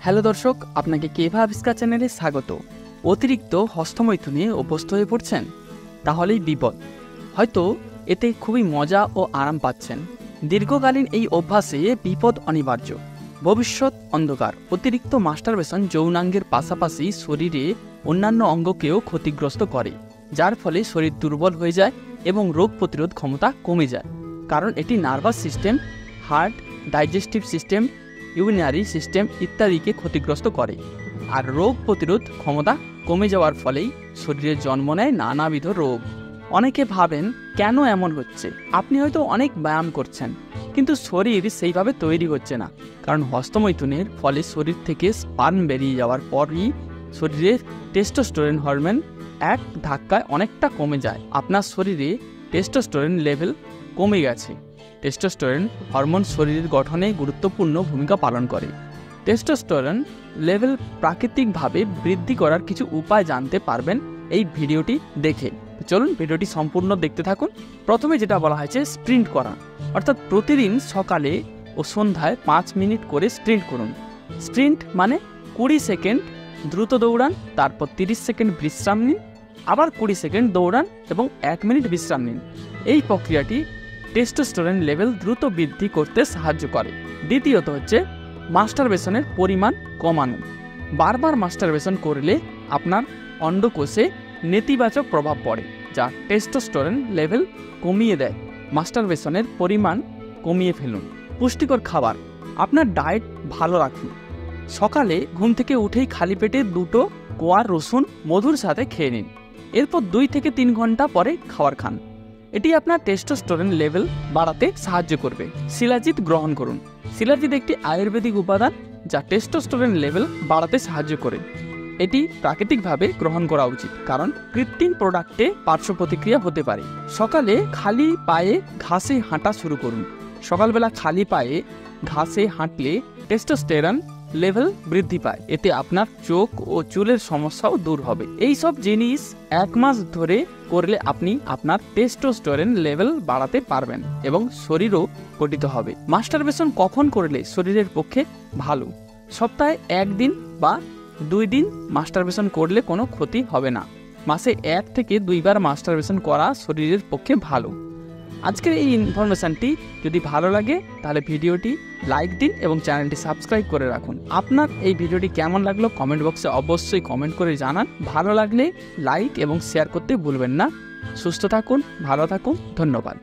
Hello দর্শক, আপনাকে কেভা আবিষ্কার চ্যানেলে স্বাগত। অতিরিক্ত হস্তমৈথুনে অভ্যস্ত হয়ে পড়ছেন? তাহলেই বিপদ। হয়তো এতে খুবই মজা ও আরাম পাচ্ছেন। দীর্ঘকালীন এই অভ্যাসে বিপদ অনিবার্য। ভবিষ্যৎ অন্ধকার। অতিরিক্ত মাস্টারবেশন যৌনাঙ্গের পাশাপাশি শরীরে অন্যান্য অঙ্গকেও ক্ষতিগ্রস্ত করে, যার ফলে শরীর দুর্বল হয়ে যায় এবং রোগ প্রতিরোধ ক্ষমতা কমে যায়। কারণ এটি nervous system, heart, digestive system, urinary system ইত্যাদিকে ক্ষতিগ্রস্ত করে। আর রোগ প্রতিরোধ ক্ষমতা কমে যাওয়ার ফলেই শরীরে জন্ম নেয় নানাবিধ রোগ। অনেকে ভাবেন কেন এমন হচ্ছে। আপনি হয়তো অনেক ব্যায়াম করছেন, কিন্তু শরীর সেইভাবে তৈরি হচ্ছে না। কারণ হস্তমৈথুনের ফলে শরীর থেকে স্পার্ম বেরিয়ে যাওয়ার পরই শরীরের টেস্টোস্টেরন হরমোন এক ধাক্কায় অনেকটা কমে যায়। আপনার শরীরে টেস্টোস্টেরন লেভেল কমে গেছে। টেস্টোস্টেরন হরমোন শরীরের গঠনে গুরুত্বপূর্ণ ভূমিকা পালন করে। টেস্টোস্টেরন লেভেল প্রাকৃতিকভাবে বৃদ্ধি করার কিছু উপায় জানতে পারবেন এই ভিডিওটি দেখে। চলুন ভিডিওটি সম্পূর্ণ দেখতে থাকুন। প্রথমে যেটা বলা হয়েছে স্প্রিন্ট করা, অর্থাৎ প্রতিদিন সকালে ও সন্ধ্যায় 5 মিনিট করে স্প্রিন্ট করুন। স্প্রিন্ট মানে 20 সেকেন্ড দ্রুত দৌড়ান, তারপর 30 সেকেন্ড বিশ্রাম নিন, আবার 20 সেকেন্ড দৌড়ান এবং 1 মিনিট বিশ্রাম নিন। এই প্রক্রিয়াটি টেস্টোস্টেরন লেভেল দ্রুত বৃদ্ধি করতে সাহায্য করে। দ্বিতীয়ত হচ্ছে মাস্টারবেশনের পরিমাণ কমানো। বারবার মাস্টারবেশন করলে আপনার অন্ডকোষে নেতিবাচক প্রভাব পড়ে, যা টেস্টোস্টেরন লেভেল কমিয়ে দেয়। মাস্টারবেশনের পরিমাণ কমিয়ে ফেলুন। পুষ্টিকর খাবার, আপনার ডায়েট ভালো রাখুন। সকালে ঘুম থেকে উঠেই খালি পেটে 2টো কোয়া রসুন মধুর সাথে খেয়ে নিন। এরপর 2 থেকে 3 ঘন্টা পরে খাবার খান। এটি আপনার টেস্টোস্টেরন লেভেল বাড়াতে সাহায্য করবে। শিলাজিৎ গ্রহণ করুন। শিলাজিৎ একটি আয়ুর্বেদিক উপাদান যা টেস্টোস্টেরন লেভেল বাড়াতে সাহায্য করে। এটি প্রাকৃতিকভাবে গ্রহণ করা উচিত, কারণ কৃত্রিম প্রোডাক্টে পার্শ্ব প্রতিক্রিয়া হতে পারে। সকালে খালি পায়ে ঘাসে হাঁটা শুরু করুন। সকালবেলা খালি পায়ে ঘাসে হাঁটলে টেস্টোস্টেরন লেভেল বৃদ্ধি পায়। এতে আপনার চোখ ও চুলের সমস্যাও দূর হবে। এই সব জিনিস 1 মাস ধরে করলে আপনি আপনার টেস্টোস্টেরন লেভেল বাড়াতে পারবেন এবং শরীরও গঠিত হবে। মাস্টারবেশন কখন করলে শরীরের পক্ষে ভালো? সপ্তাহে 1 দিন বা 2 দিন মাস্টারবেশন করলে কোনো ক্ষতি হবে না। মাসে 1 থেকে 2 বার মাস্টারবেশন করা শরীরের পক্ষে ভালো। আজকের এই ইনফরমেশনটি যদি ভালো লাগে তাহলে ভিডিওটি লাইক দিন এবং চ্যানেলটি সাবস্ক্রাইব করে রাখুন। আপনার এই ভিডিওটি কেমন লাগলো কমেন্ট বক্সে অবশ্যই কমেন্ট করে জানান। ভালো লাগলে লাইক এবং শেয়ার করতে ভুলবেন না। সুস্থ থাকুন, ভালো থাকুন, ধন্যবাদ।